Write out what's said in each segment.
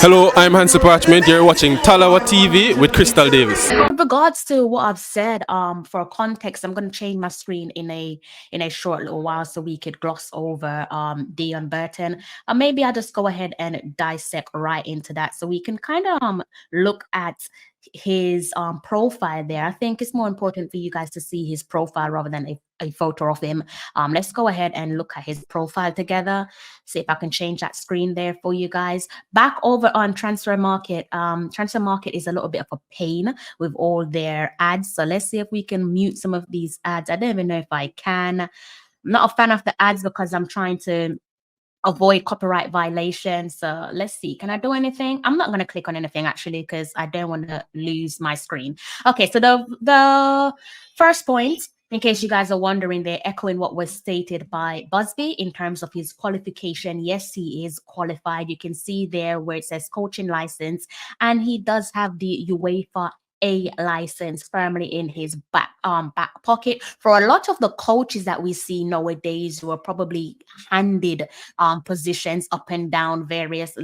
Hello, I'm Hansi Parchment. You're watching Talawa TV with Crystal Davis. With regards to what I've said, for context, I'm going to change my screen in a short little while so we could gloss over Deon Burton. Maybe I'll just go ahead and dissect right into that so we can kind of look at his profile there. I think it's more important for you guys to see his profile rather than a photo of him. Let's go ahead and look at his profile together. See if I can change that screen there for you guys. Back over on Transfer Market. Transfer Market is a little bit of a pain with all their ads. So let's see if we can mute some of these ads. I don't even know if I can. I'm not a fan of the ads because I'm trying to avoid copyright violations. So let's see, can I do anything? I'm not going to click on anything actually because I don't want to lose my screen. Okay, so the first point, in case you guys are wondering, they're echoing what was stated by Busby in terms of his qualification. Yes, he is qualified. You can see there where it says coaching license, and he does have the UEFA A license firmly in his back pocket. For a lot of the coaches that we see nowadays who are probably handed positions up and down various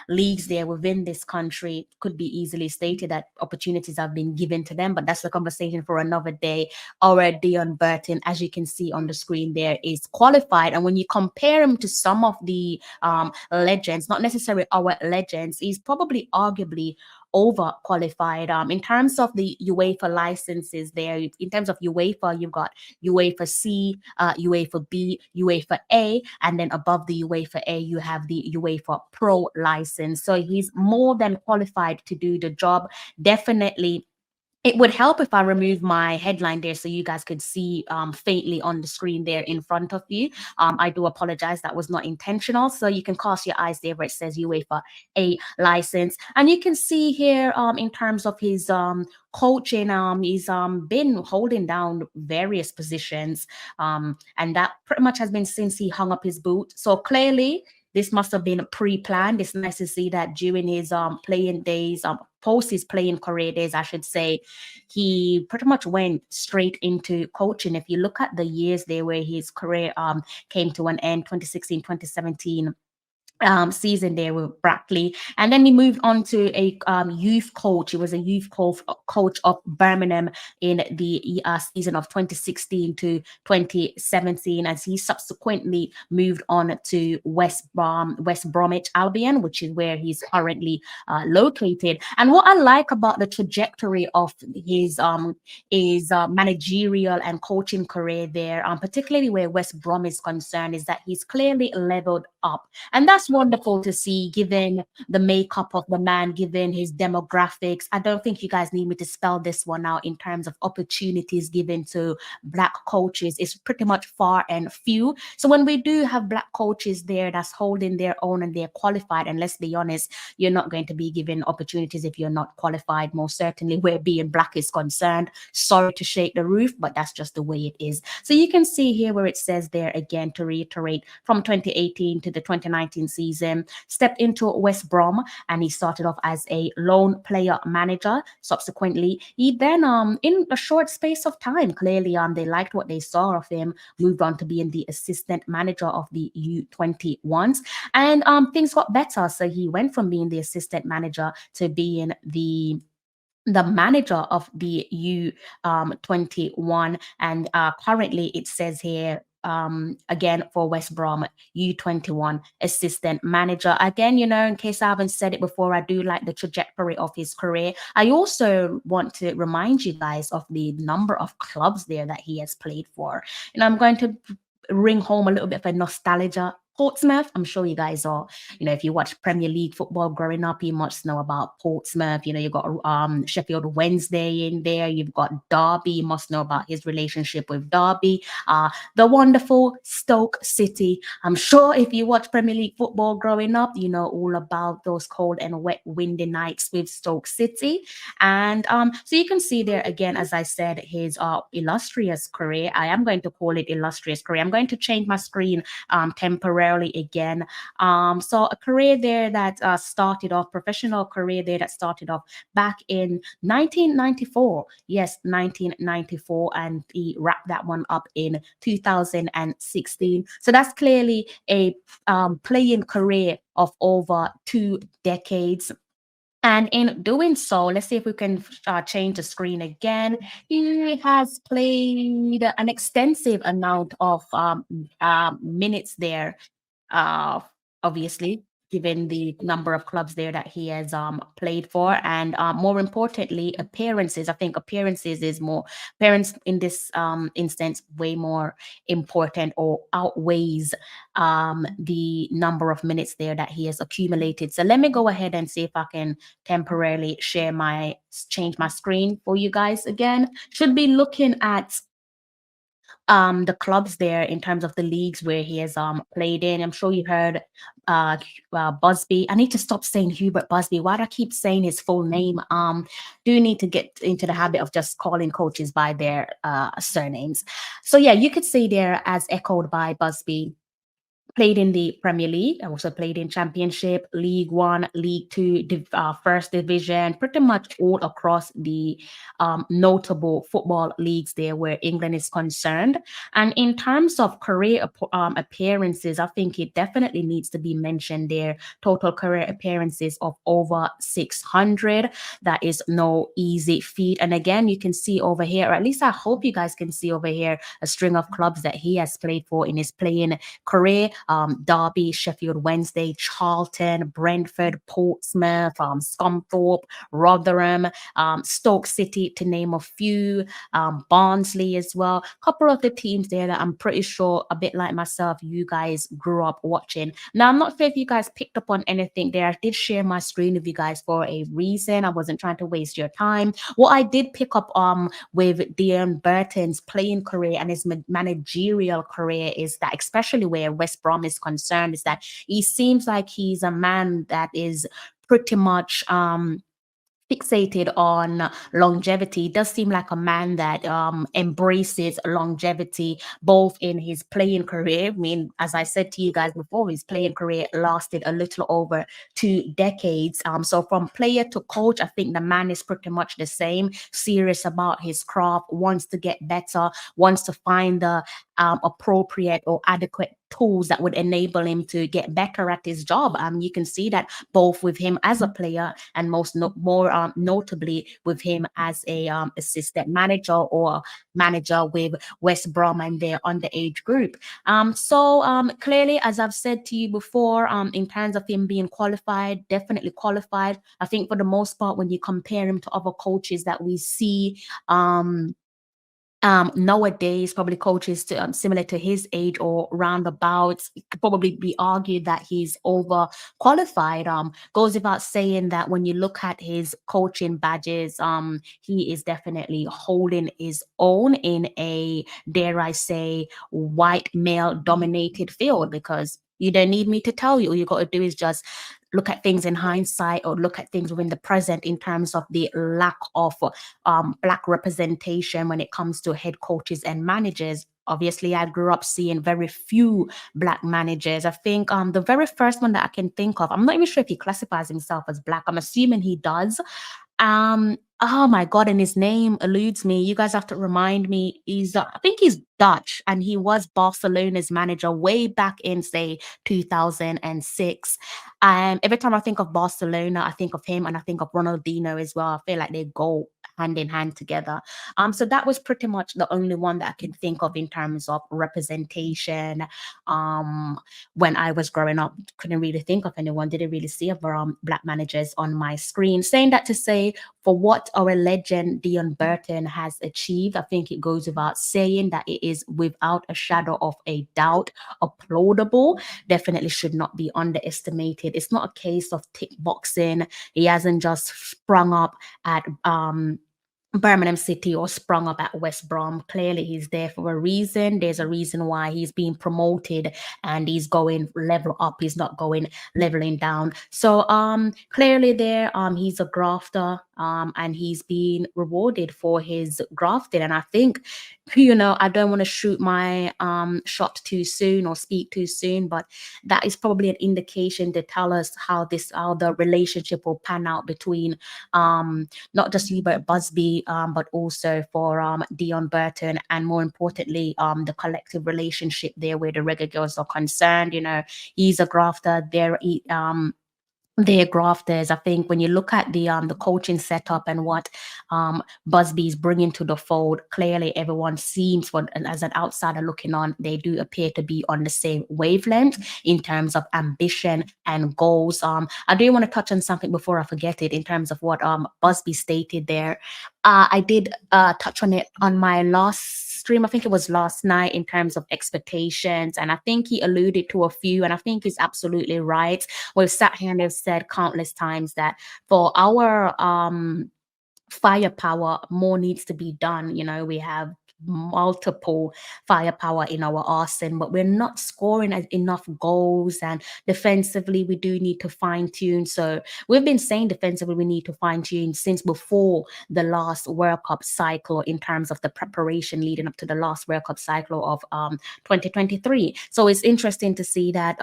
leagues there within this country, could be easily stated that opportunities have been given to them, but that's the conversation for another day. Our Deon Burton, as you can see on the screen there, is qualified, and when you compare him to some of the legends, not necessarily our legends, he's probably arguably overqualified. In terms of the UEFA licenses there, in terms of UEFA, you've got UEFA C, UEFA B, UEFA A, and then above the UEFA A, you have the UEFA Pro license. So he's more than qualified to do the job. Definitely. It would help if I remove my headline there so you guys could see faintly on the screen there in front of you. I do apologize, that was not intentional. So you can cast your eyes there where it says UEFA A license. And you can see here in terms of his coaching, he's been holding down various positions. And that pretty much has been since he hung up his boot. So clearly, this must have been pre-planned. It's nice to see that during his playing days, post his playing career days, I should say, he pretty much went straight into coaching. If you look at the years there where his career came to an end, 2016, 2017, season there with Brackley, and then he moved on to a youth coach. He was a youth coach of Birmingham in the season of 2016 to 2017, as he subsequently moved on to West Bromwich Albion, which is where he's currently located. And what I like about the trajectory of his managerial and coaching career there, particularly where West Brom is concerned, is that he's clearly leveled up, and that's wonderful to see given the makeup of the man, given his demographics. I don't think you guys need me to spell this one out in terms of opportunities given to Black coaches. It's pretty much far and few. So when we do have Black coaches there that's holding their own and they're qualified, and let's be honest, you're not going to be given opportunities if you're not qualified, most certainly where being Black is concerned. Sorry to shake the roof, but that's just the way it is. So you can see here where it says there again, to reiterate, from 2018 to the 2019 season, stepped into West Brom, and he started off as a lone player manager. Subsequently, he then in a short space of time, clearly they liked what they saw of him, moved on to being the assistant manager of the U21s, and things got better. So he went from being the assistant manager to being the manager of the U21, and currently it says here again for West Brom U21 assistant manager. Again, in case I haven't said it before, I do like the trajectory of his career. I also want to remind you guys of the number of clubs there that he has played for. And I'm going to ring home a little bit of a nostalgia. Portsmouth, I'm sure you guys are, if you watch Premier League football growing up, you must know about Portsmouth. You've got Sheffield Wednesday in there. You've got Derby. You must know about his relationship with Derby. The wonderful Stoke City. I'm sure if you watch Premier League football growing up, you know all about those cold and wet, windy nights with Stoke City. And so you can see there again, as I said, his illustrious career. I am going to call it illustrious career. I'm going to change my screen temporarily temporarily again. So a career there that started off, professional career there that started off back in 1994. Yes, 1994, and he wrapped that one up in 2016. So that's clearly a playing career of over 2 decades. And in doing so, let's see if we can change the screen again. He has played an extensive amount of minutes there, uh, obviously, given the number of clubs there that he has played for, and more importantly, appearances. I think appearances is more appearance in this instance way more important or outweighs the number of minutes there that he has accumulated. So let me go ahead and see if I can temporarily change my screen for you guys again. Should be looking at the clubs there in terms of the leagues where he has played in. I'm sure you heard Busby. I need to stop saying Hubert Busby. Why do I keep saying his full name? Do need to get into the habit of just calling coaches by their surnames. So yeah, you could see there, as echoed by Busby, played in the Premier League. I also played in Championship, League One, League Two, First Division, pretty much all across the notable football leagues there where England is concerned. And in terms of career appearances, I think it definitely needs to be mentioned there. Total career appearances of over 600. That is no easy feat. And again, you can see over here, or at least I hope you guys can see over here, a string of clubs that he has played for in his playing career. Derby, Sheffield Wednesday, Charlton, Brentford, Portsmouth, Scunthorpe, Rotherham, Stoke City, to name a few, Barnsley as well. A couple of the teams there that I'm pretty sure, a bit like myself, you guys grew up watching. Now, I'm not sure if you guys picked up on anything there. I did share my screen with you guys for a reason. I wasn't trying to waste your time. What I did pick up with Deon Burton's playing career and his managerial career is that, especially where West Brom is concerned, is that he seems like he's a man that is pretty much fixated on longevity. He does seem like a man that embraces longevity both in his playing career. I mean, as I said to you guys before, his playing career lasted a little over 2 decades. So from player to coach, I think the man is pretty much the same, serious about his craft, wants to get better, wants to find the appropriate or adequate tools that would enable him to get better at his job. You can see that both with him as a player and more notably with him as a assistant manager or manager with West Brom and their underage group. So clearly, as I've said to you before, in terms of him being qualified, definitely qualified. I think for the most part, when you compare him to other coaches that we see, nowadays, probably coaches similar to his age or roundabouts, it could probably be argued that he's overqualified. Goes without saying that when you look at his coaching badges, he is definitely holding his own in a, dare I say, white male dominated field, because you don't need me to tell you. All you got to do is just look at things in hindsight or look at things within the present in terms of the lack of Black representation when it comes to head coaches and managers. Obviously, I grew up seeing very few Black managers. I think the very first one that I can think of, I'm not even sure if he classifies himself as Black. I'm assuming he does. Oh my God, and his name eludes me. You guys have to remind me. I think he's Dutch, and he was Barcelona's manager way back in, say, 2006. Every time I think of Barcelona, I think of him, and I think of Ronaldinho as well. I feel like they go hand in hand together. So that was pretty much the only one that I can think of in terms of representation. When I was growing up, couldn't really think of anyone. Didn't really see other Black managers on my screen. Saying that to say, for what our legend Deon Burton has achieved, I think it goes without saying that it is without a shadow of a doubt applaudable. Definitely should not be underestimated. It's not a case of tick boxing. He hasn't just sprung up at Birmingham City or sprung up at West Brom. Clearly, he's there for a reason. There's a reason why he's being promoted and he's going level up. He's not going leveling down. So clearly there, he's a grafter. and he's been rewarded for his grafting. And I think, I don't want to shoot my shot too soon or speak too soon, but that is probably an indication to tell us how the relationship will pan out between not just Hubert Busby, but also for Deon Burton, and more importantly, the collective relationship there where the Reggae Girlz are concerned. He's a grafter. They're grafters. I think when you look at the coaching setup and what Busby's bringing to the fold, clearly everyone seems, as an outsider looking on, they do appear to be on the same wavelength in terms of ambition and goals. I do want to touch on something before I forget it in terms of what Busby stated there. I did touch on it on my last stream. I think it was last night, in terms of expectations, and I think he alluded to a few, and I think he's absolutely right. We've sat here and have said countless times that for our firepower, more needs to be done. We have multiple firepower in our arsenal, but we're not scoring enough goals, and defensively we do need to fine tune. So we've been saying defensively we need to fine tune since before the last World Cup cycle, in terms of the preparation leading up to the last World Cup cycle of 2023. So it's interesting to see that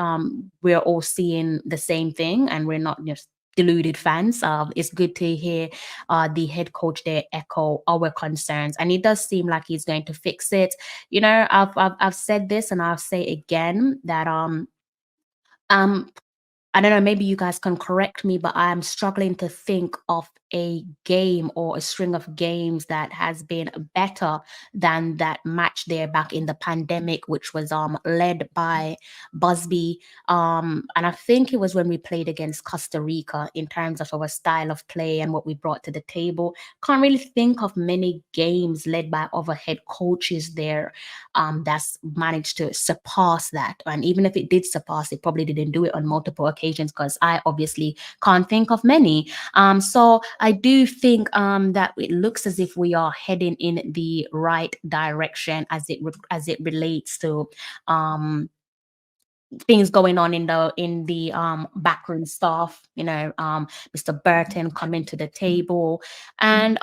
we're all seeing the same thing, and we're not just deluded fans. It's good to hear the head coach there echo our concerns, and it does seem like he's going to fix it. I've said this, and I'll say again that I don't know, maybe you guys can correct me, but I'm struggling to think of a game or a string of games that has been better than that match there back in the pandemic, which was led by Busby. And I think it was when we played against Costa Rica, in terms of our style of play and what we brought to the table. Can't really think of many games led by other head coaches there that's managed to surpass that. And even if it did surpass, it probably didn't do it on multiple occasions, because I obviously can't think of many. So I do think that it looks as if we are heading in the right direction as it relates to things going on in the backroom staff. Mr. Burton coming to the table, and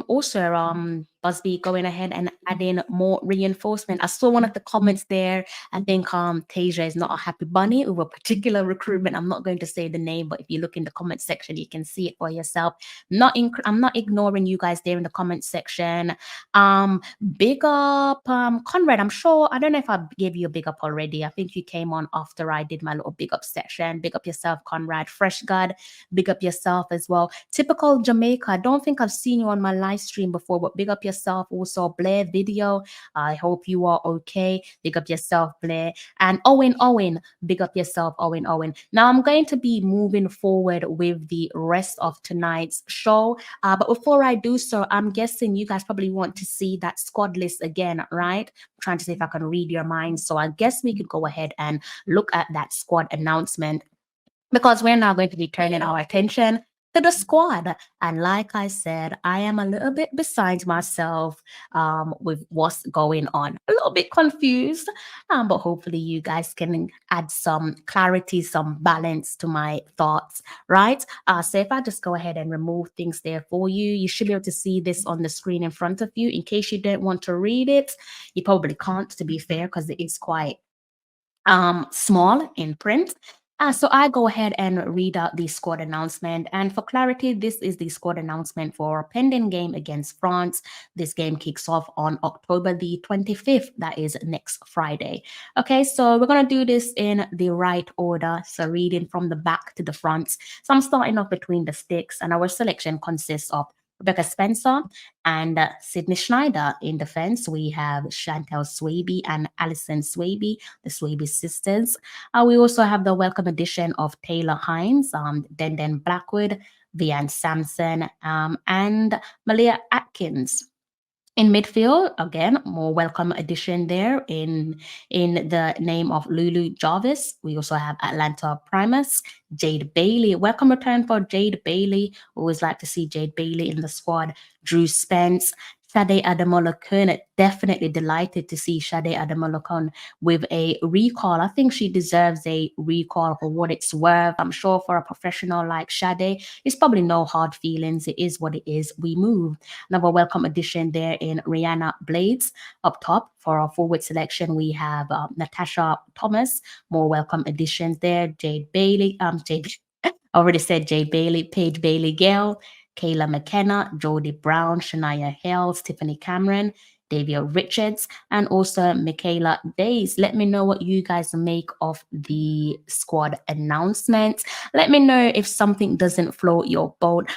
also Busby going ahead and adding more reinforcement. I saw one of the comments there. I think Tasia is not a happy bunny with a particular recruitment. I'm not going to say the name, but if you look in the comment section, you can see it for yourself. I'm not ignoring you guys there in the comment section. Big up Conrad. I don't know if I gave you a big up already. I think you came on after I did my little big up section. Big up yourself, Conrad. Fresh God, big up yourself as well. Typical Jamaica. I don't think I've seen you on my live stream before, but big up yourself. Also, Blair Video. I hope you are okay. Big up yourself, Blair. And Owen. Big up yourself, Owen. Now I'm going to be moving forward with the rest of tonight's show. But before I do so, I'm guessing you guys probably want to see that squad list again, right? I'm trying to see if I can read your minds. So I guess we could go ahead and look at that squad announcement, because we're now going to be turning our attention to the squad. And like I said, I am a little bit beside myself with what's going on. A little bit confused, but hopefully you guys can add some clarity, some balance to my thoughts, right? So if I just go ahead and remove things there for you, you should be able to see this on the screen in front of you. In case you don't want to read it, you probably can't, to be fair, because it is quite small in print. So I go ahead and read out the squad announcement. And for clarity, this is the squad announcement for a pending game against France. This game kicks off on October the 25th. That is next Friday. Okay, so we're going to do this in the right order. So reading from the back to the front. So I'm starting off between the sticks, and our selection consists of Rebecca Spencer and Sydney Schneider. In defense, we have Chantel Swaby and Alison Swaby, the Swaby sisters. We also have the welcome addition of Taylor Hines, Denden Blackwood, Vian Sampson, and Malia Atkins. In midfield, again, more welcome addition there in the name of Lulu Jarvis. We also have Atlanta Primus, Jade Bailey. Welcome return for Jade Bailey. Always like to see Jade Bailey in the squad. Drew Spence, Sade Ademola Kern, definitely delighted to see Sade Ademola Kern with a recall. I think she deserves a recall for what it's worth. I'm sure for a professional like Sade, it's probably no hard feelings. It is what it is. We move. Another welcome addition there in Rihanna Blades. Up top for our forward selection, we have Natasha Thomas. More welcome additions there. Jade Bailey, Jade already said Jay Bailey, Paige Bailey Gale, Kayla McKenna, Jodie Brown, Shania Hills, Tiffany Cameron, Davia Richards, and also Michaela Days. Let me know what you guys make of the squad announcements. Let me know if something doesn't float your boat.